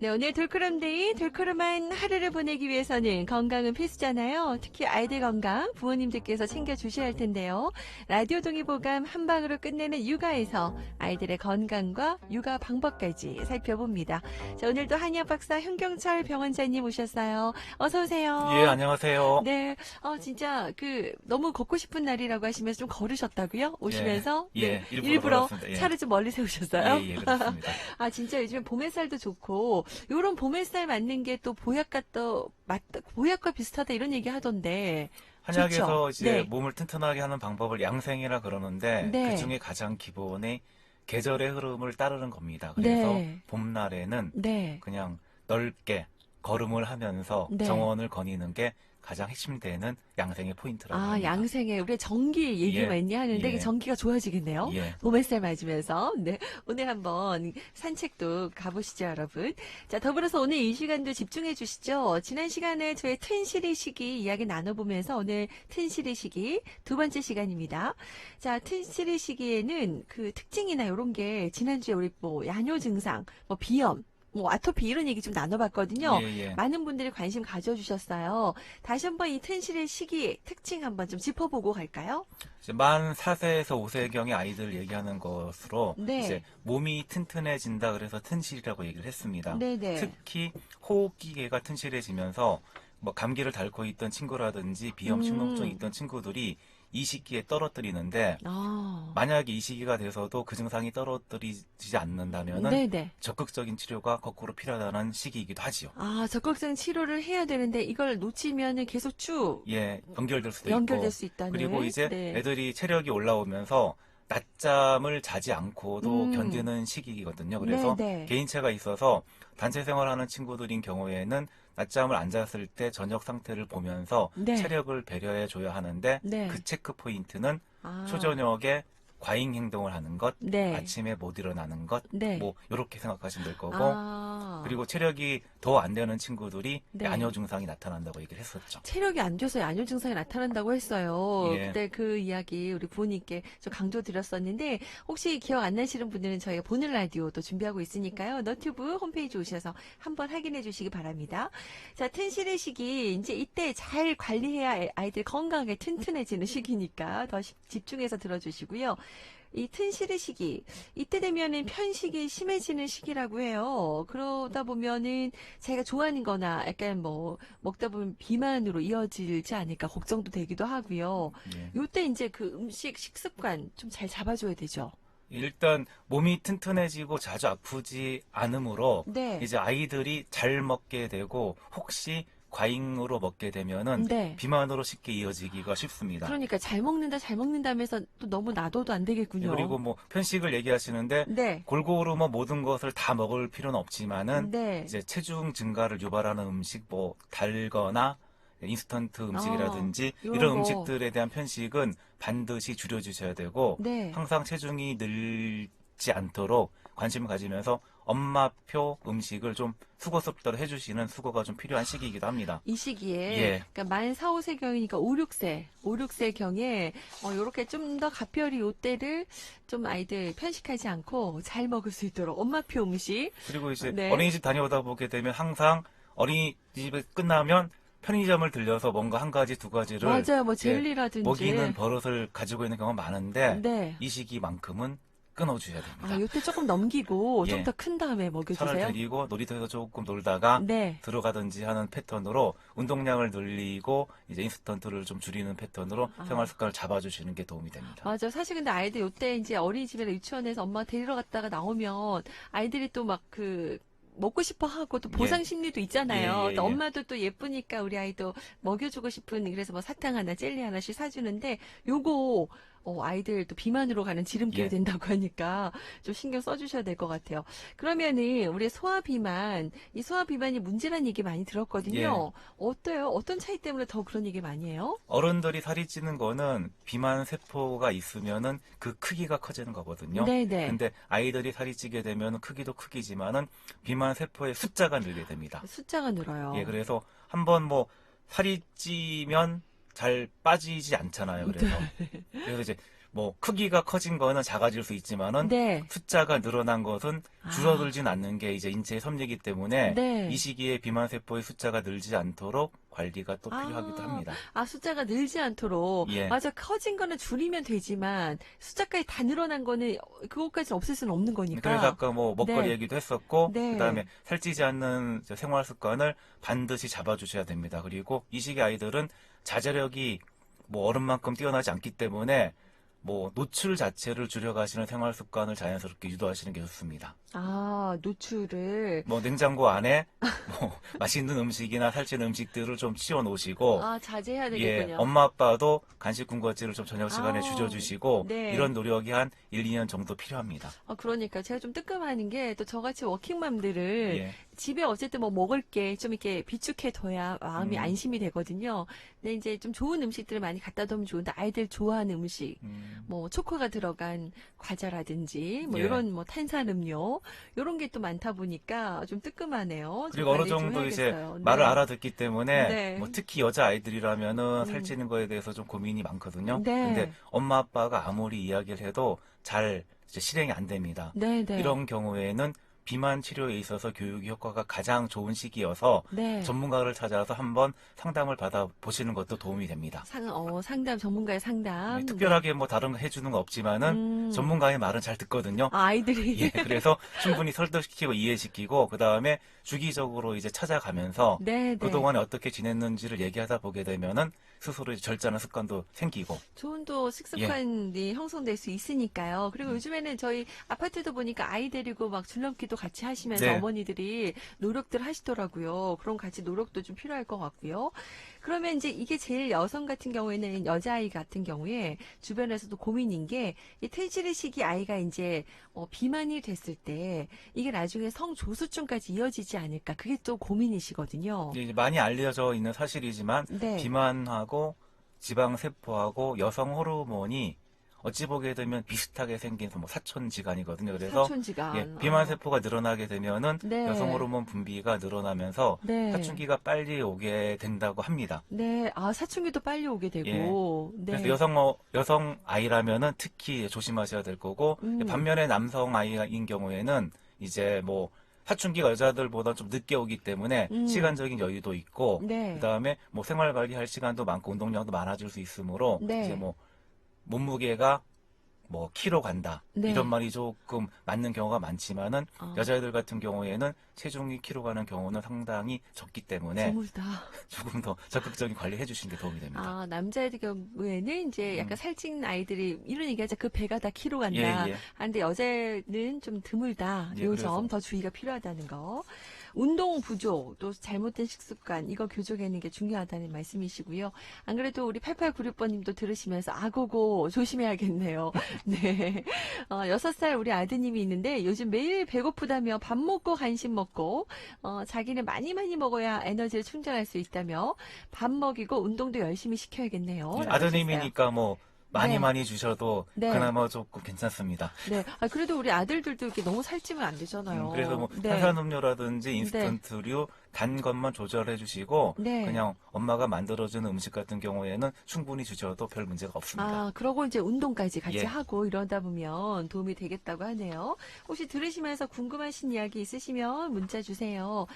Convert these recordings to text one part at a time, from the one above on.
네, 오늘 돌크럼데이, 돌크럼한 하루를 보내기 위해서는 건강은 필수잖아요. 특히 아이들 건강, 부모님들께서 챙겨주셔야 할 텐데요. 라디오 동의보감 한 방으로 끝내는 육아에서 아이들의 건강과 육아 방법까지 살펴봅니다. 자, 오늘도 한의학 박사 현경철 병원장님 오셨어요. 예, 어서오세요. 안녕하세요. 네, 진짜, 너무 걷고 싶은 날이라고 하시면서 좀 걸으셨다고요? 예, 오시면서? 네, 예, 일부러 일부러 걸었습니다. 예, 차를 좀 멀리 세우셨어요? 예, 예, 그렇습니다. 아, 진짜 요즘에 봄 햇살도 좋고, 요런 봄 햇살 맞는 게 또 보약과 비슷하다 이런 얘기 하던데, 좋죠? 한약에서 이제 네, 몸을 튼튼하게 하는 방법을 양생이라 그러는데 그 네, 중에 가장 기본이 계절의 흐름을 따르는 겁니다. 그래서 네, 봄날에는 네, 그냥 넓게 걸음을 하면서 네. 정원을 거니는 게 가장 핵심되는 양생의 포인트라고 아, 합니다. 양생에, 우리 전기 얘기 예, 많이 하는데, 그 예, 전기가 좋아지겠네요? 예. 봄 햇살 맞으면서. 네. 오늘 한번 산책도 가보시죠, 여러분. 자, 더불어서 오늘 이 시간도 집중해 주시죠. 지난 시간에 저희 튼실의 시기 이야기 나눠보면서 오늘 튼실의 시기 두 번째 시간입니다. 자, 튼실의 시기에는 그 특징이나 이런 게 지난주에 우리 뭐 야뇨 증상, 뭐 비염, 뭐 아토피 이런 얘기 좀 예, 나눠봤거든요. 예. 많은 분들이 관심 가져주셨어요. 다시 한번 이 튼실의 시기 특징 한번 좀 짚어보고 갈까요? 이제 만 4세에서 5세경의 아이들 얘기하는 것으로 이제 네, 몸이 튼튼해진다 그래서 튼실이라고 얘기를 했습니다. 네네. 특히 호흡기계가 튼실해지면서 뭐 감기를 앓고 있던 친구라든지 비염, 식농증이 음, 있던 친구들이 이 시기에 떨어뜨리는데 아, 만약에 이 시기가 돼서도 그 증상이 떨어뜨리지 않는다면은 네네. 적극적인 치료가 거꾸로 필요하다는 시기이기도 하지요. 아, 적극성 치료를 해야 되는데 이걸 놓치면은 계속 쭉 예, 연결될 수도 연결될 있고, 수 그리고 있다는, 이제 네. 애들이 체력이 올라오면서 낮잠을 자지 않고도 음, 견디는 시기거든요. 그래서 네네. 개인차가 있어서 단체 생활하는 친구들인 경우에는 낮잠을 안 잤을 때 저녁 상태를 보면서 네, 체력을 배려해 줘야 하는데 그 네. 체크 포인트는 아, 초저녁에 과잉 행동을 하는 것, 네, 아침에 못 일어나는 것, 네. 뭐 이렇게 생각하시면 될 거고, 아, 그리고 체력이 더 안 되는 친구들이 네. 야뇨 증상이 나타난다고 얘기를 했었죠. 체력이 안 돼서 야뇨 증상이 나타난다고 했어요. 예. 그때 그 이야기 우리 부모님께 좀 강조 드렸었는데 혹시 기억 안 나시는 분들은 저희가 보는 라디오도 준비하고 있으니까요. 너튜브 홈페이지 오셔서 한번 확인해 주시기 바랍니다. 자, 튼실의 시기 이제 이때 잘 관리해야 아이들 건강하게 튼튼해지는 시기니까 더 집중해서 들어주시고요. 이 튼실의 시기, 이때 되면은 편식이 심해지는 시기라고 해요. 그러다 보면은 자기가 좋아하는 거나 약간 뭐 먹다 보면 비만으로 이어지지 않을까 걱정도 되기도 하고요. 예. 요때 이제 그 음식 식습관 좀 잘 잡아줘야 되죠. 일단 몸이 튼튼해지고 자주 아프지 않으므로 네, 이제 아이들이 잘 먹게 되고 혹시 과잉으로 먹게 되면은 네. 비만으로 쉽게 이어지기가 쉽습니다. 그러니까 잘 먹는다 하면서 또 너무 놔둬도 안 되겠군요. 그리고 뭐 편식을 얘기하시는데 네, 골고루 뭐 모든 것을 다 먹을 필요는 없지만은 네. 이제 체중 증가를 유발하는 음식 뭐 달거나 인스턴트 음식이라든지 요런 이런 거. 음식들에 대한 편식은 반드시 줄여주셔야 되고 네. 항상 체중이 늘지 않도록 관심을 가지면서 엄마표 음식을 좀 수고스럽도록 해주시는 수고가 좀 필요한 시기이기도 합니다. 이 시기에, 예, 그러니까 만 4, 5세경이니까 5, 6세 경에, 요렇게 좀 더 가별이 요때를 좀 아이들 편식하지 않고 잘 먹을 수 있도록 엄마표 음식. 그리고 이제 네. 어린이집 다녀오다 보게 되면 항상 어린이집에 끝나면 편의점을 들려서 뭔가 한 가지 두 가지를 맞아요. 뭐 이제 먹이는 젤리라든지. 버릇을 가지고 있는 경우가 많은데 네. 이 시기만큼은 끊어줘야 아, 됩니다. 요때 조금 넘기고 좀 예, 더 큰 다음에 차를 먹여주세요. 들이고 놀이터에서 조금 놀다가 네. 들어가든지 하는 패턴으로 운동량을 늘리고 이제 인스턴트를 좀 줄이는 패턴으로 생활 아, 습관을 잡아주시는 게 도움이 됩니다. 맞아. 사실 근데 아이들 요때 이제 어린이집이나 유치원에서 엄마 데리러 갔다가 나오면 아이들이 또 막 먹고 싶어 하고 또 예, 보상 심리도 예, 있잖아요. 또 예, 예. 엄마도 또 예쁘니까 우리 아이도 먹여주고 싶은 그래서 뭐 사탕 하나, 젤리 하나씩 사주는데 요거 아이들 또 비만으로 가는 지름길이 예. 된다고 하니까 좀 신경 써주셔야 될 것 같아요. 그러면은 우리 소아 비만, 이 소아 비만이 문제라는 얘기 많이 예. 들었거든요. 어때요? 어떤 차이 때문에 더 그런 얘기 많이 해요? 어른들이 살이 찌는 거는 비만 세포가 있으면은 그 크기가 커지는 거거든요. 네네. 근데 아이들이 살이 찌게 되면 크기도 크기지만은 비만 세포의 숫자가 늘게 됩니다. 숫자가 예, 늘어요. 그래서 한번 뭐 살이 찌면 잘 빠지지 않잖아요. 네. 그래서 이제 뭐 크기가 커진 거는 작아질 수 있지만은 네. 숫자가 늘어난 것은 아. 줄어들진 않는 게 이제 인체의 섭리이기 때문에 네. 이 시기에 비만 세포의 숫자가 늘지 않도록 관리가 또 필요하기도 합니다. 숫자가 늘지 않도록. 예. 맞아, 커진 거는 줄이면 되지만, 숫자까지 다 늘어난 거는, 그것까지 없앨 수는 없는 거니까. 그래서 아까 뭐 먹거리 네. 얘기도 했었고, 네. 그다음에 살찌지 않는 이제 생활 습관을 반드시 잡아주셔야 됩니다. 그리고 이 시기 아이들은 자제력이 뭐 어른만큼 뛰어나지 않기 때문에 뭐 노출 자체를 줄여가시는 생활 습관을 자연스럽게 유도하시는 게 좋습니다. 노출을. 뭐 냉장고 안에 뭐 맛있는 음식이나 살찌는 음식들을 좀 치워 놓으시고, 자제해야 예, 되겠군요. 엄마 아빠도 간식 군것질을 좀 저녁 시간에 아, 줄여주시고 네. 이런 노력이 한 1, 2년 정도 필요합니다. 그러니까 제가 좀 뜨끔하는 게 또 저같이 워킹맘들을 예. 집에 어쨌든 뭐 먹을 게 좀 이렇게 비축해 둬야 마음이 음. 안심이 되거든요. 근데 이제 좀 좋은 음식들을 많이 갖다 두면 좋은데 아이들 좋아하는 음식, 뭐 초코가 들어간 과자라든지 뭐 예. 이런 뭐 탄산음료 이런 게 또 많다 보니까 좀 뜨끔하네요. 좀 그리고 어느 관리 좀 정도 이제 해야겠어요. 말을 네. 알아듣기 때문에 네. 뭐 특히 여자 아이들이라면은 살찌는 거에 대해서 좀 고민이 많거든요. 네. 근데 엄마 아빠가 아무리 이야기를 해도 잘 이제 실행이 안 됩니다. 네, 네. 이런 경우에는 비만 치료에 있어서 교육의 효과가 가장 좋은 시기여서 네. 전문가를 찾아서 한번 상담을 받아 보시는 것도 도움이 됩니다. 상담, 전문가의 상담. 네, 특별하게 뭐 다른 거 해주는 거 없지만은 전문가의 말은 잘 듣거든요. 아이들이. 예, 그래서 충분히 설득시키고 이해시키고 그 다음에 주기적으로 이제 찾아가면서 네, 네. 그동안에 어떻게 지냈는지를 얘기하다 보게 되면은 스스로 이제 절제하는 습관도 생기고. 좋은 또 식습관이 형성될 수 있으니까요. 그리고 요즘에는 저희 아파트도 보니까 아이 데리고 막 줄넘기도 같이 하시면서 네. 어머니들이 노력들 하시더라고요. 그런 같이 노력도 좀 필요할 것 같고요. 그러면 이제 이게 제일 여성 같은 경우에는 여자아이 같은 경우에 주변에서도 고민인 게 이 퇴실의 시기 아이가 이제 비만이 됐을 때 이게 나중에 성조수증까지 이어지지 않을까. 그게 또 고민이시거든요. 이제 많이 알려져 있는 사실이지만 네. 비만하고 지방세포하고 여성 호르몬이 어찌 보게 되면 비슷하게 생긴 뭐 사촌지간이거든요. 그래서 사촌지간. 예, 비만 세포가 늘어나게 되면은 네. 여성 호르몬 분비가 늘어나면서 네. 사춘기가 빨리 오게 된다고 합니다. 네, 사춘기도 빨리 오게 되고. 네. 그래서 여성 아이라면은 특히 조심하셔야 될 거고, 반면에 남성 아이인 경우에는 이제 뭐 사춘기가 여자들보다 좀 늦게 오기 때문에 시간적인 여유도 있고, 네. 그다음에 뭐 생활 관리할 시간도 많고 운동량도 많아질 수 있으므로 네. 이제 뭐 몸무게가 뭐 키로 간다 네. 이런 말이 조금 맞는 경우가 많지만은 여자애들 같은 경우에는 체중이 키로 가는 경우는 상당히 적기 때문에 드물다. 조금 더 적극적인 관리 해주시는 게 도움이 됩니다. 남자애들 경우에는 이제 약간 살찐 아이들이 이런 얘기하자 그 배가 다 키로 간다. 예, 예. 근데 여자는 좀 드물다. 예, 요 그래서. 점 더 주의가 필요하다는 거. 운동 부족, 또 잘못된 식습관, 이거 교정하는 게 중요하다는 말씀이시고요. 안 그래도 우리 8896번님도 들으시면서 아고고 조심해야겠네요. 네. 6살 우리 아드님이 있는데 요즘 매일 배고프다며 밥 먹고 간식 먹고, 자기는 많이 먹어야 에너지를 충전할 수 있다며 밥 먹이고 운동도 열심히 시켜야겠네요. 라고 하셨어요. 아드님이니까 뭐 네. 많이 주셔도 네. 그나마 조금 괜찮습니다. 네. 그래도 우리 아들들도 이렇게 너무 살찌면 안 되잖아요. 그래서 뭐 네. 탄산음료라든지 인스턴트류 단 것만 조절해 주시고 네. 그냥 엄마가 만들어주는 음식 같은 경우에는 충분히 주셔도 별 문제가 없습니다. 그러고 이제 운동까지 같이 예. 하고 이러다 보면 도움이 되겠다고 하네요. 혹시 들으시면서 궁금하신 이야기 있으시면 문자 주세요.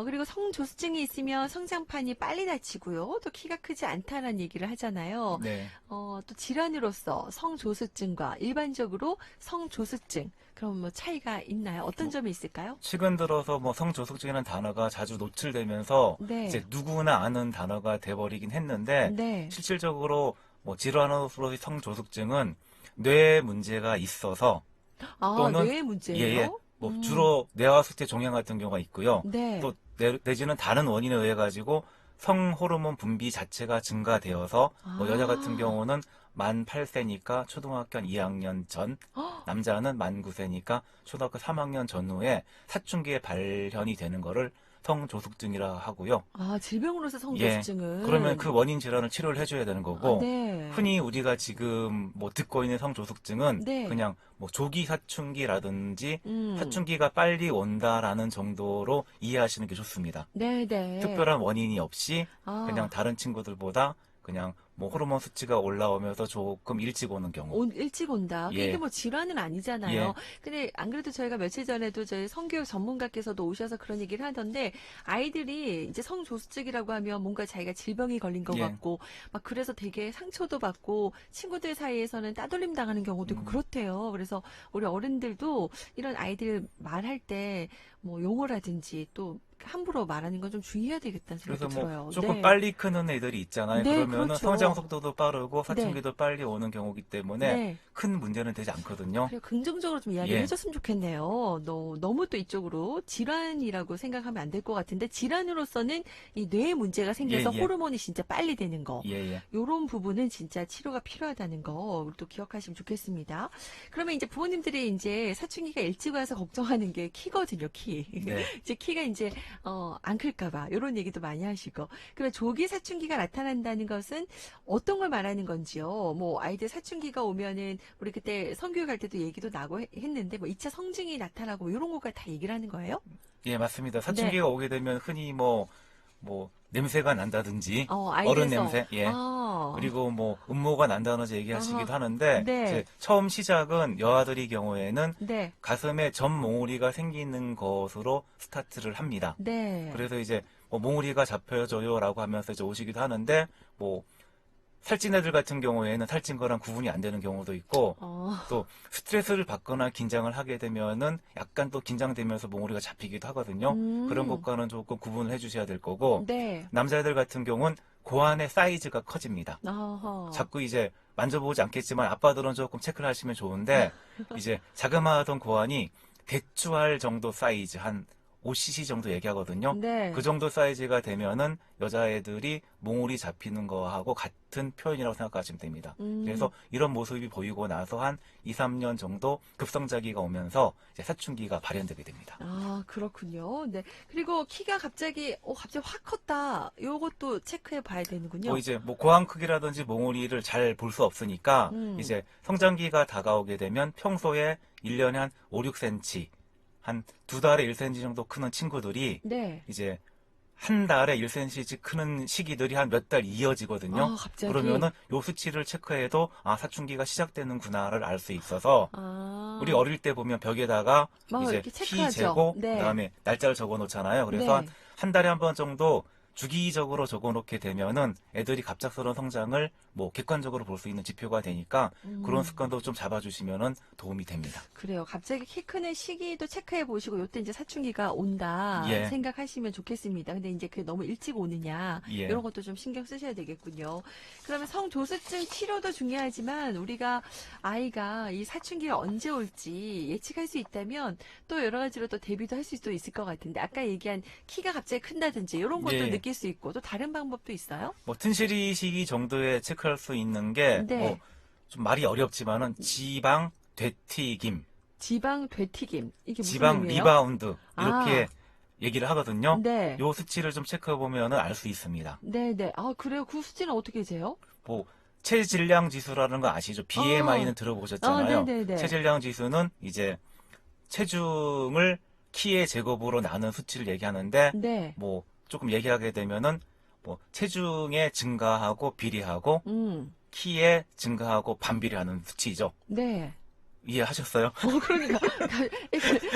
그리고 성조수증이 있으면 성장판이 빨리 다치고요. 또 키가 크지 않다는 얘기를 하잖아요. 네. 또 질환으로서 성조수증과 일반적으로 성조수증, 그럼 뭐 차이가 있나요? 어떤 점이 있을까요? 최근 들어서 뭐 성조숙증이라는 단어가 자주 노출되면서 네. 이제 누구나 아는 단어가 돼버리긴 했는데 네. 실질적으로 뭐 질환으로서의 성조숙증은 뇌에 문제가 있어서 또는 뇌의 문제예요? 뭐 주로 뇌와 수태 종양 같은 경우가 있고요. 네. 또 내지는 다른 원인에 의해 가지고 성 호르몬 분비 자체가 증가되어서 뭐 여자 같은 경우는 만 8세니까 초등학교 한 2학년 전, 남자는 만 9세니까 초등학교 3학년 전후에 사춘기에 발현이 되는 거를 성조숙증이라 하고요. 질병으로서 성조수증은. 그러면 그 원인 질환을 치료를 해줘야 되는 거고, 네. 흔히 우리가 지금 뭐 듣고 있는 성조숙증은 네. 그냥 뭐 조기 사춘기라든지 음. 사춘기가 빨리 온다라는 정도로 이해하시는 게 좋습니다. 네네. 특별한 원인이 없이 아. 그냥 다른 친구들보다 그냥 뭐 호르몬 수치가 올라오면서 조금 일찍 오는 경우. 일찍 온다. 예. 이게 뭐 질환은 아니잖아요. 예. 근데 안 그래도 저희가 며칠 전에도 저희 성교육 전문가께서도 오셔서 그런 얘기를 하던데 아이들이 이제 성조숙증이라고 하면 뭔가 자기가 질병이 걸린 것 예. 같고 막 그래서 되게 상처도 받고 친구들 사이에서는 따돌림 당하는 경우도 있고 그렇대요. 그래서 우리 어른들도 이런 아이들 말할 때 뭐 용어라든지 또 함부로 말하는 건 좀 주의해야 되겠다는 그래서 생각이 뭐 들어요. 조금 네. 빨리 크는 애들이 있잖아요. 네, 그러면은 그렇죠. 성장 속도도 빠르고 사춘기도 빨리 오는 경우기 때문에 네. 큰 문제는 되지 않거든요. 그래 긍정적으로 좀 이야기를 예. 해줬으면 좋겠네요. 너무 또 이쪽으로 질환이라고 생각하면 안 될 것 같은데 질환으로서는 이 뇌에 문제가 생겨서 예, 예. 호르몬이 진짜 빨리 되는 거. 예, 예. 요런 부분은 진짜 치료가 필요하다는 거 또 기억하시면 좋겠습니다. 그러면 이제 부모님들이 이제 사춘기가 일찍 와서 걱정하는 게 키거든요, 키. 네. 이제 키가 이제 안 클까봐 이런 얘기도 많이 하시고. 그러면 조기 사춘기가 나타난다는 것은 어떤 걸 말하는 건지요? 뭐 아이들 사춘기가 오면은 우리 그때 성교육할 때도 얘기도 나고 했는데 뭐 2차 성징이 나타나고 뭐 이런 것까지 다 얘기를 하는 거예요? 예, 맞습니다. 네. 사춘기가 오게 되면 흔히 뭐 냄새가 난다든지 어른 아이들에서 냄새, 예. 아, 그리고 뭐 음모가 난다든지 얘기하시기도 아하. 하는데 네. 이제 처음 시작은 여아들이 경우에는 네, 가슴에 전 몽우리가 생기는 것으로 스타트를 합니다. 네. 그래서 이제 뭐 몽우리가 잡혀져요라고 하면서 이제 오시기도 하는데 뭐 살찐 애들 같은 경우에는 살찐 거랑 구분이 안 되는 경우도 있고 또 스트레스를 받거나 긴장을 하게 되면은 약간 또 긴장되면서 몽우리가 잡히기도 하거든요. 그런 것과는 조금 구분을 해주셔야 될 거고 네. 남자애들 같은 경우는 고환의 사이즈가 커집니다. 어허. 자꾸 이제 만져보지 않겠지만 아빠들은 조금 체크를 하시면 좋은데 이제 자그마하던 고환이 대추알 정도 사이즈 한 5cc 정도 얘기하거든요. 네. 그 정도 사이즈가 되면은 여자애들이 몽울이 잡히는 거하고 같은 표현이라고 생각하시면 됩니다. 그래서 이런 모습이 보이고 나서 한 2, 3년 정도 급성장기가 오면서 이제 사춘기가 발현되게 됩니다. 아, 그렇군요. 네. 그리고 키가 갑자기 확 컸다. 요것도 체크해 봐야 되는군요. 뭐 이제 뭐 고환 크기라든지 몽우리를 잘 볼 수 없으니까 이제 성장기가 다가오게 되면 평소에 1년에 한 5, 6cm 한 2달에 1cm 정도 크는 친구들이 네. 이제 한 달에 1cm씩 크는 시기들이 한 몇 달 이어지거든요. 아, 갑자기? 그러면은 요 수치를 체크해도 아 사춘기가 시작되는구나를 알 수 있어서 아. 우리 어릴 때 보면 벽에다가 막 이제 이렇게 키 체크하죠. 재고 네. 그다음에 날짜를 적어 놓잖아요. 그래서 네. 한 달에 한 번 정도 주기적으로 적어 놓게 되면은 애들이 갑작스러운 성장을 뭐 객관적으로 볼 수 있는 지표가 되니까 그런 습관도 좀 잡아주시면은 도움이 됩니다. 그래요. 갑자기 키 크는 시기도 체크해 보시고 요때 이제 사춘기가 온다 예. 생각하시면 좋겠습니다. 근데 이제 그게 너무 일찍 오느냐 예. 이런 것도 좀 신경 쓰셔야 되겠군요. 그러면 성조숙증 치료도 중요하지만 우리가 아이가 이 사춘기가 언제 올지 예측할 수 있다면 또 여러 가지로 또 대비도 할 수도 있을 것 같은데 아까 얘기한 키가 갑자기 큰다든지 이런 것도 예. 느낄 수 있고 또 다른 방법도 있어요? 뭐 튼실이 시기 정도에 체크할 수 있는 게 네. 뭐 좀 말이 어렵지만은 지방 되튀김, 지방 되튀김 이게 무슨 지방 의미예요? 리바운드 이렇게 아. 얘기를 하거든요. 네. 요 수치를 좀 체크해 보면은 알 수 있습니다. 네네. 아, 그래요? 그 수치는 어떻게 재요? 뭐 체질량 지수라는 거 아시죠? BMI는 들어보셨잖아요. 네네네. 체질량 지수는 이제 체중을 키의 제곱으로 나눈 수치를 얘기하는데 네. 뭐 조금 얘기하게 되면은 뭐 체중의 증가하고 비례하고 키의 증가하고 반비례하는 수치죠. 네. 이해하셨어요? 그러니까.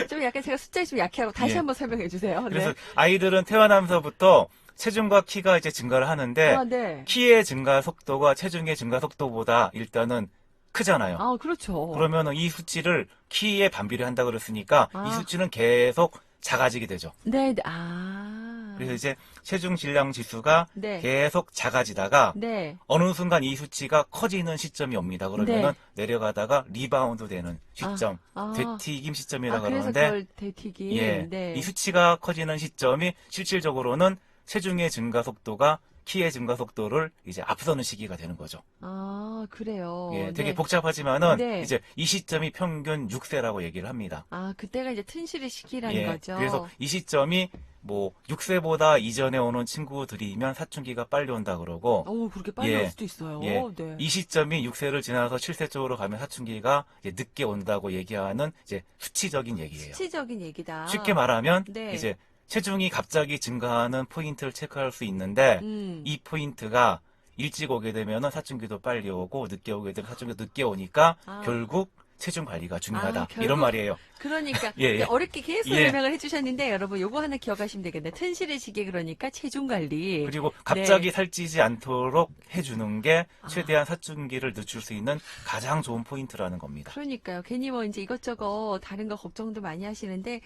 좀 약간 제가 숫자에 좀 약해하고 다시 예. 한번 설명해 주세요. 그래서 네. 아이들은 태어나면서부터 체중과 키가 이제 증가를 하는데 아, 네. 키의 증가 속도가 체중의 증가 속도보다 일단은 크잖아요. 아, 그렇죠. 그러면은 이 수치를 키에 반비례한다 그랬으니까 아. 이 수치는 계속 작아지게 되죠. 네, 네. 아. 그래서 이제 체중 질량 지수가 네. 계속 작아지다가 네. 어느 순간 이 수치가 커지는 시점이 옵니다. 그러면은 네. 내려가다가 리바운드 되는 시점, 아. 되튀김 시점이라고 그래서 그러는데 그걸 되튀김. 예, 네. 이 수치가 커지는 시점이 실질적으로는 체중의 증가 속도가 키의 증가 속도를 이제 앞서는 시기가 되는 거죠. 아, 그래요. 예, 되게 네. 복잡하지만은 네. 이제 이 시점이 평균 6세라고 얘기를 합니다. 아, 그때가 이제 튼실의 시기라는 예, 거죠. 그래서 이 시점이 뭐 6세보다 이전에 오는 친구들이면 사춘기가 빨리 온다 그러고 오, 그렇게 빨리 예, 올 수도 있어요. 예, 네. 이 시점이 6세를 지나서 7세 쪽으로 가면 사춘기가 이제 늦게 온다고 얘기하는 이제 수치적인 얘기예요. 수치적인 얘기다. 쉽게 말하면 네. 이제 체중이 갑자기 증가하는 포인트를 체크할 수 있는데 이 포인트가 일찍 오게 되면은 사춘기도 빨리 오고 늦게 오게 되면 사춘기도 늦게 오니까 아. 결국 체중 관리가 중요하다. 결국 이런 말이에요. 그러니까 예, 예. 어렵게 계속 예. 설명을 해주셨는데 여러분 요거 하나 기억하시면 되겠네. 튼실의 시계 그러니까 체중 관리. 그리고 갑자기 네. 살찌지 않도록 해주는 게 아. 최대한 사춘기를 늦출 수 있는 가장 좋은 포인트라는 겁니다. 그러니까요. 괜히 뭐 이제 이것저것 다른 거 걱정도 많이 하시는데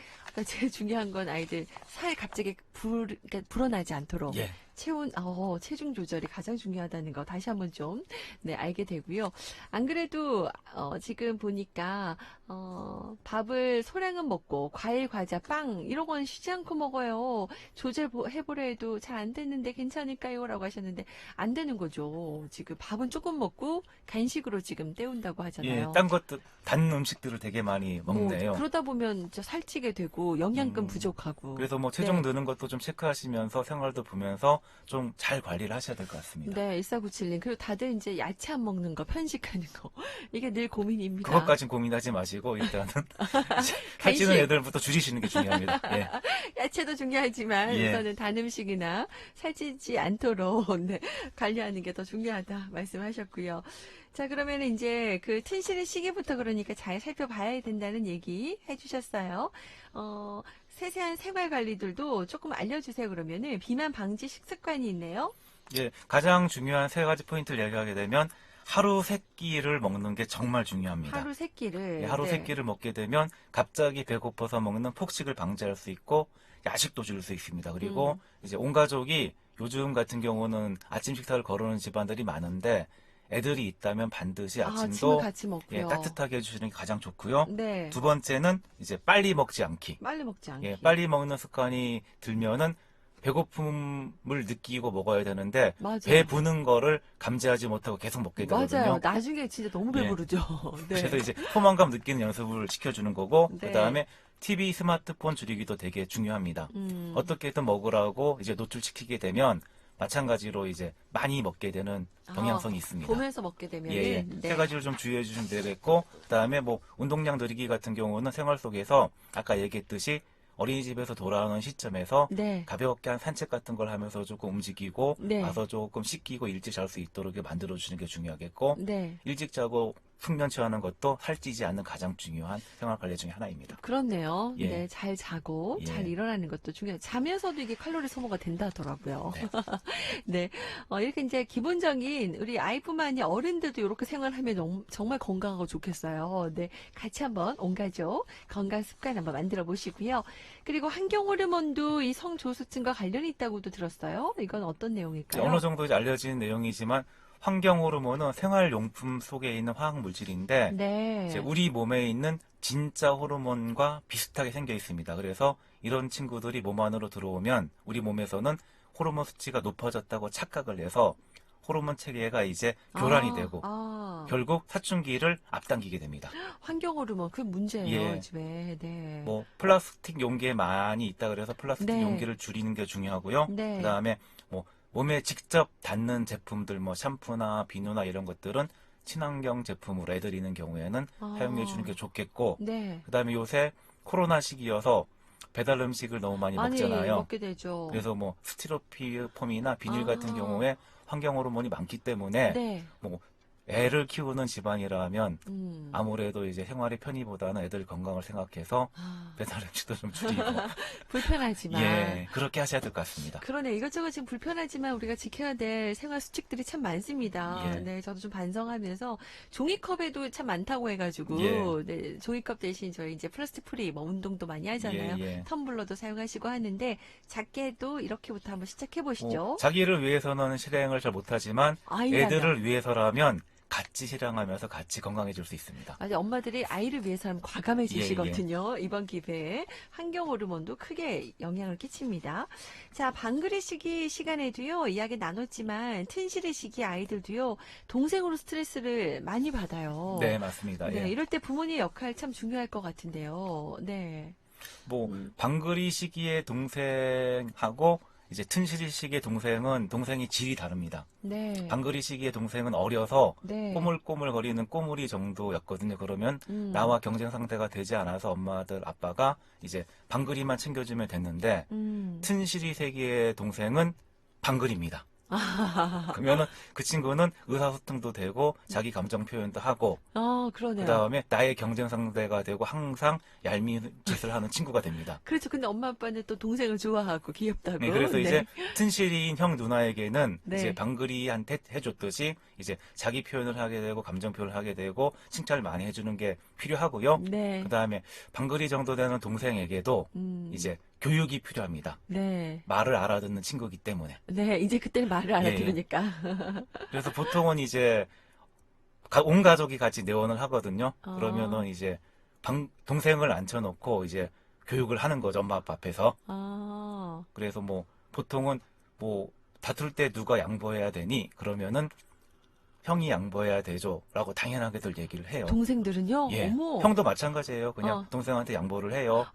제일 중요한 건 아이들 살 갑자기 그러니까 불어나지 않도록 예. 체중 조절이 가장 중요하다는 거 다시 한번 좀 네, 알게 되고요. 안 그래도 지금 보니까 밥을 소량은 먹고 과일, 과자, 빵 이런 건 쉬지 않고 먹어요. 조절해보려 해도 잘 안 됐는데 괜찮을까요? 라고 하셨는데 안 되는 거죠. 지금 밥은 조금 먹고 간식으로 지금 때운다고 예, 하잖아요. 딴 것도 단 음식들을 되게 많이 먹네요. 그러다 보면 진짜 살찌게 되고 영양금 부족하고. 그래서 뭐 체중 네. 느는 것도 좀 체크하시면서 생활도 보면서 좀 잘 관리를 하셔야 될 것 같습니다. 네, 1497님. 그리고 다들 이제 야채 안 먹는 거, 편식하는 거. 이게 늘 고민입니다. 그것까진 고민하지 마시고 일단은 살찌는 간식. 애들부터 줄이시는 게 중요합니다. 예. 야채도 중요하지만 예. 우선은 단 음식이나 살찌지 않도록 네, 관리하는 게 더 중요하다 말씀하셨고요. 자, 그러면 이제 그 튼실의 시기부터 그러니까 잘 살펴봐야 된다는 얘기 해주셨어요. 세세한 생활 관리들도 조금 알려주세요. 그러면은 비만 방지 식습관이 있네요. 예, 가장 중요한 세 가지 포인트를 얘기하게 되면 하루 세 끼를 먹는 게 정말 중요합니다. 하루 세 끼를. 예, 하루 네. 세 끼를 먹게 되면 갑자기 배고파서 먹는 폭식을 방지할 수 있고 야식도 줄일 수 있습니다. 그리고 이제 온 가족이 요즘 같은 경우는 아침 식사를 거르는 집안들이 많은데 애들이 있다면 반드시 아침을 아침도 같이 먹고요. 예, 따뜻하게 해주시는 게 가장 좋고요. 네. 두 번째는 이제 빨리 먹지 않기. 빨리 먹지 않기. 예, 빨리 먹는 습관이 들면은 배고픔을 느끼고 먹어야 되는데 맞아요. 배 부는 거를 감지하지 못하고 계속 먹게 되거든요. 맞아요. 나중에 진짜 너무 예. 배부르죠. 네. 그래서 이제 포만감 느끼는 연습을 시켜주는 거고 네. 그다음에 TV, 스마트폰 줄이기도 되게 중요합니다. 어떻게든 먹으라고 이제 노출시키게 되면 마찬가지로 이제 많이 먹게 되는 경향성이 있습니다. 보면서 먹게 되면 예, 예. 세 가지를 좀 주의해 주시면 되겠고 그다음에 뭐 운동량 늘리기 같은 경우는 생활 속에서 아까 얘기했듯이 어린이집에서 돌아오는 시점에서 네. 가볍게 한 산책 같은 걸 하면서 조금 움직이고 네. 와서 조금 씻기고 일찍 잘 수 있도록 만들어 주시는 게 중요하겠고 네. 일찍 자고 숙면 취하는 것도 살찌지 않는 가장 중요한 생활 관리 중에 하나입니다. 그렇네요. 예. 네, 잘 자고 예. 잘 일어나는 것도 중요해요. 자면서도 이게 칼로리 소모가 된다 하더라고요. 네. 네, 이렇게 이제 기본적인 우리 아이뿐만 아니라 어른들도 이렇게 생활하면 정말 건강하고 좋겠어요. 네, 같이 한번 온 가족 건강 습관 한번 만들어 보시고요. 그리고 환경 호르몬도 이 성조숙증과 관련이 있다고도 들었어요. 이건 어떤 내용일까요? 어느 정도 이제 알려진 내용이지만 환경 호르몬은 생활용품 속에 있는 화학 물질인데 네. 이제 우리 몸에 있는 진짜 호르몬과 비슷하게 생겨 있습니다. 그래서 이런 친구들이 몸 안으로 들어오면 우리 몸에서는 호르몬 수치가 높아졌다고 착각을 해서 호르몬 체계가 이제 교란이 되고 결국 사춘기를 앞당기게 됩니다. 환경 호르몬 그 문제예요, 예. 요즘에. 네. 뭐 플라스틱 용기에 많이 있다 그래서 플라스틱 네. 용기를 줄이는 게 중요하고요. 네. 그다음에 뭐 몸에 직접 닿는 제품들 뭐 샴푸나 비누나 이런 것들은 친환경 제품으로 애들이는 경우에는 사용해 주는 게 좋겠고 네. 그다음에 요새 코로나 시기여서 배달 음식을 너무 많이 먹잖아요. 먹게 되죠. 그래서 뭐 스티로폼이나 비닐 아. 같은 경우에 환경 호르몬이 많기 때문에 네. 뭐 애를 키우는 집안이라면 음. 아무래도 이제 생활의 편의보다는 애들 건강을 생각해서 배달 음식도 좀 줄이고 불편하지만. 예 그렇게 하셔야 될 것 같습니다. 그러네. 이것저것 지금 불편하지만 우리가 지켜야 될 생활 수칙들이 참 많습니다. 예. 네, 저도 좀 반성하면서 종이컵에도 참 많다고 해가지고, 예. 네, 종이컵 대신 저희 이제 플라스틱 프리 뭐 운동도 많이 하잖아요. 예, 예. 텀블러도 사용하시고 하는데 작게도 이렇게부터 한번 시작해 보시죠. 뭐 자기를 위해서는 실행을 잘 못하지만 애들을 위해서라면 같이 실행하면서 같이 건강해질 수 있습니다. 맞아, 엄마들이 아이를 위해서는 과감해지시거든요. 이번 기회에 환경 호르몬도 크게 영향을 끼칩니다. 자, 방글이 시간에도요 이야기 나눴지만 튼실의 시기 아이들도요 동생으로 스트레스를 많이 받아요. 네, 맞습니다. 네, 예. 이럴 때 부모님의 역할 참 중요할 것 같은데요. 네. 뭐 방글이 시기의 동생하고 이제 튼실이 시기의 동생이 질이 다릅니다. 네. 방글이 시기의 동생은 어려서 네. 꼬물꼬물거리는 꼬물이 정도였거든요. 그러면 나와 경쟁 상대가 되지 않아서 엄마들 아빠가 이제 방글이만 챙겨주면 됐는데 튼실이 세기의 동생은 방글입니다. 그러면은 그 친구는 의사소통도 되고 자기 감정 표현도 하고 그러네요. 그다음에 나의 경쟁 상대가 되고 항상 얄미운 짓을 하는 친구가 됩니다. 그렇죠. 근데 엄마 아빠는 또 동생을 좋아하고 귀엽다고. 네, 그래서 네. 이제 튼실이인 형 누나에게는 네. 이제 방글이한테 해줬듯이 이제 자기 표현을 하게 되고 감정 표현을 하게 되고 칭찬을 많이 해주는 게 필요하고요. 네. 그다음에 방글이 정도 되는 동생에게도 이제 교육이 필요합니다. 네. 말을 알아듣는 친구이기 때문에. 네. 이제 그때는 말을 예, 알아들으니까. 그래서 보통은 이제 온 가족이 같이 내원을 하거든요. 아. 그러면은 이제 동생을 앉혀놓고 이제 교육을 하는 거죠. 엄마 아빠 앞에서. 아. 그래서 뭐 보통은 뭐 다툴 때 누가 양보해야 되니? 그러면은 형이 양보해야 되죠. 라고 당연하게들 얘기를 해요. 동생들은요? 예. 어머. 형도 마찬가지예요. 그냥 어. 동생한테 양보를 해요.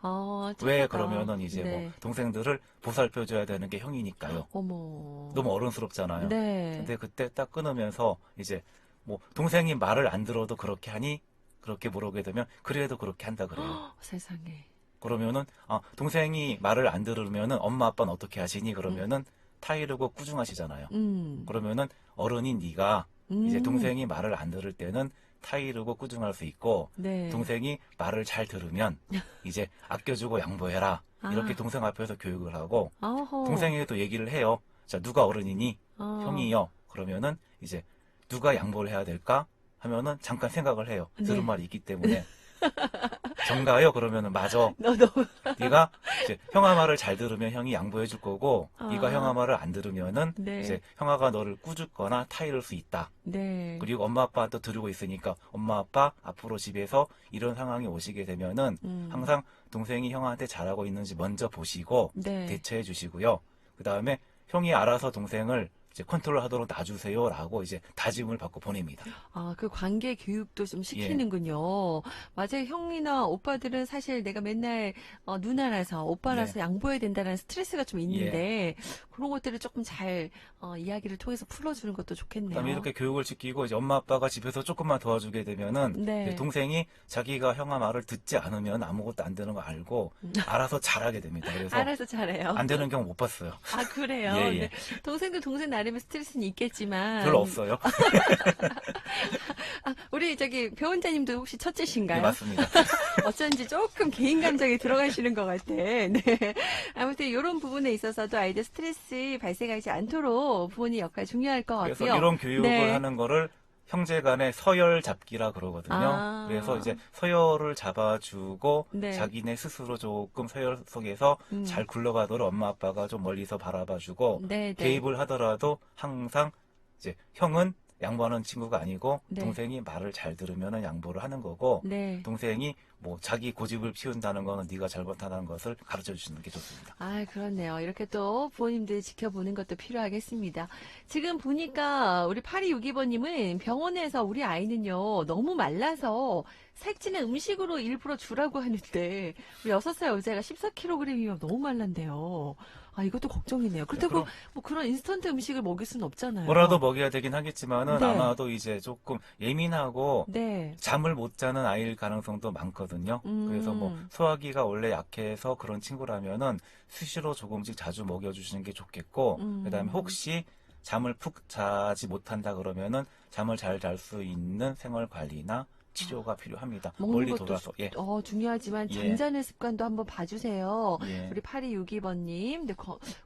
왜 착하다. 그러면은 이제 네. 뭐 동생들을 보살펴줘야 되는 게 형이니까요. 어머. 너무 어른스럽잖아요. 네. 근데 그때 딱 끊으면서 이제 뭐 동생이 말을 안 들어도 그렇게 하니? 그렇게 물어보게 되면 그래도 그렇게 한다 그래요. 세상에. 그러면은 동생이 말을 안 들으면은 엄마 아빠는 어떻게 하시니? 그러면은 타이르고 꾸중하시잖아요. 그러면은 어른인 네가 이제 동생이 말을 안 들을 때는 타이르고 꾸중할 수 있고 네. 동생이 말을 잘 들으면 이제 아껴주고 양보해라. 이렇게 동생 앞에서 교육을 하고 어허. 동생에게도 얘기를 해요. 자, 누가 어른이니? 어. 형이요. 그러면은 이제 누가 양보를 해야 될까? 하면은 잠깐 생각을 해요. 네. 들은 말이 있기 때문에. 정가요? 그러면은 맞아. 너도. 네가 이제 형아 말을 잘 들으면 형이 양보해 줄 거고 네가 아. 형아 말을 안 들으면은 네. 이제 형아가 너를 꾸짖거나 타이를 수 있다. 네. 그리고 엄마 아빠도 들고 있으니까 엄마 아빠 앞으로 집에서 이런 상황이 오시게 되면은 항상 동생이 형한테 잘하고 있는지 먼저 보시고 네. 대처해 주시고요. 그다음에 형이 알아서 동생을 이제 컨트롤하도록 놔주세요라고 이제 다짐을 받고 보냅니다. 그 관계 교육도 예. 좀 시키는군요. 맞아요. 형이나 오빠들은 사실 내가 맨날 누나라서 오빠라서 네. 양보해야 된다는 스트레스가 좀 있는데 그런 것들을 조금 잘 이야기를 통해서 풀어주는 것도 좋겠네요. 그다음에 이렇게 교육을 시키고 이제 엄마 아빠가 집에서 조금만 도와주게 되면은 네. 이제 동생이 자기가 형아 말을 듣지 않으면 아무것도 안 되는 거 알고 알아서 잘하게 됩니다. 그래서 알아서 잘해요. 안 되는 경우 못 봤어요. 그래요? 예, 예. 네. 동생도 동생 나름의 스트레스는 있겠지만. 별로 없어요. 우리 배원자님도 혹시 첫째신가요? 네, 맞습니다. 어쩐지 조금 개인 감정이 들어가시는 것 같아. 네. 아무튼 이런 부분에 있어서도 아이들 스트레스 발생하지 않도록 부모님 역할 중요할 것 같고요. 그래서 이런 교육을 네. 하는 거를 형제 간의 서열 잡기라 그러거든요. 그래서 이제 서열을 잡아주고 네. 자기네 스스로 조금 서열 속에서 잘 굴러가도록 엄마 아빠가 좀 멀리서 바라봐주고 네, 네. 개입을 하더라도 항상 이제 형은 양보하는 친구가 아니고 네. 동생이 말을 잘 들으면 양보를 하는 거고 네. 동생이 뭐 자기 고집을 피운다는 거는 네가 잘못하다는 것을 가르쳐 주시는 게 좋습니다. 그렇네요. 이렇게 또 부모님들이 지켜보는 것도 필요하겠습니다. 지금 보니까 우리 8262번님은 병원에서 우리 아이는요, 너무 말라서 살찌는 음식으로 일부러 주라고 하는데, 우리 6살 여자가 14kg이면 너무 말란데요. 이것도 걱정이네요. 그렇다고 그럼- 뭐 그런 인스턴트 음식을 먹일 수는 없잖아요. 뭐라도 먹여야 되긴 하겠지만은 네. 아마도 이제 조금 예민하고 네. 잠을 못 자는 아이일 가능성도 많거든요. 그래서 뭐 소화기가 원래 약해서 그런 친구라면은 수시로 조금씩 자주 먹여주시는 게 좋겠고, 그다음에 혹시 잠을 푹 자지 못한다 그러면은 잠을 잘 잘 수 있는 생활 관리나 치료가 필요합니다. 먹는 멀리 것도 돌아서 중요하지만 예. 잠자는 습관도 한번 봐주세요. 예. 우리 8262번님, 네,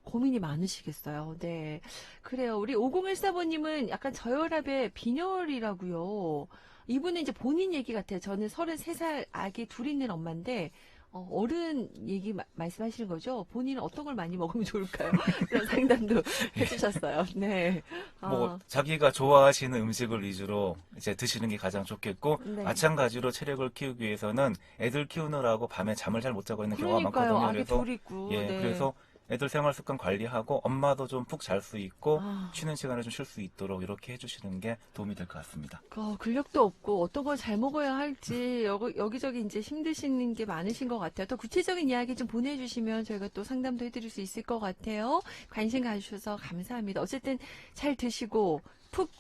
고민이 많으시겠어요. 네. 그래요. 우리 5014번님은 약간 저혈압의 빈혈이라고요. 이분은 이제 본인 얘기 같아요. 저는 33살 아기 둘 있는 엄마인데, 어른 얘기 말씀하시는 거죠? 본인은 어떤 걸 많이 먹으면 좋을까요? 그런 상담도 해주셨어요. 네. 뭐 자기가 좋아하시는 음식을 위주로 이제 드시는 게 가장 좋겠고 네. 마찬가지로 체력을 키우기 위해서는 애들 키우느라고 밤에 잠을 잘 못 자고 있는 경우가 그러니까요. 많거든요. 아기 그래서 둘 있고. 예, 네. 그래서 애들 생활 습관 관리하고 엄마도 좀 푹 잘 수 있고 아. 쉬는 시간에 좀 쉴 수 있도록 이렇게 해주시는 게 도움이 될 것 같습니다. 근력도 없고 어떤 걸 잘 먹어야 할지 여기저기 이제 힘드시는 게 많으신 것 같아요. 더 구체적인 이야기 좀 보내주시면 저희가 또 상담도 해드릴 수 있을 것 같아요. 관심 가주셔서 감사합니다. 어쨌든 잘 드시고 푹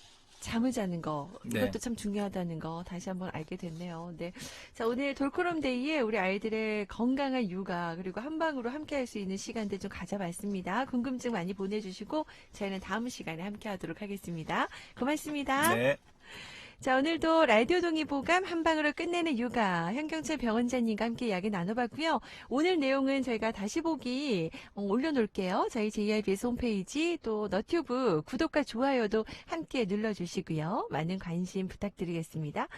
잠을 자는 거, 네. 이것도 참 중요하다는 거 다시 한번 알게 됐네요. 네. 자, 오늘 돌코롬데이에 우리 아이들의 건강한 육아, 그리고 한방으로 함께 할 수 있는 시간들 좀 가져봤습니다. 궁금증 많이 보내주시고, 저희는 다음 시간에 함께 하도록 하겠습니다. 고맙습니다. 네. 자, 오늘도 라디오 동의보감 한방으로 끝내는 육아, 현경철 병원장님과 함께 이야기 나눠봤고요. 오늘 내용은 저희가 다시 보기 올려놓을게요. 저희 JIBS 홈페이지 또 너튜브 구독과 좋아요도 함께 눌러주시고요. 많은 관심 부탁드리겠습니다.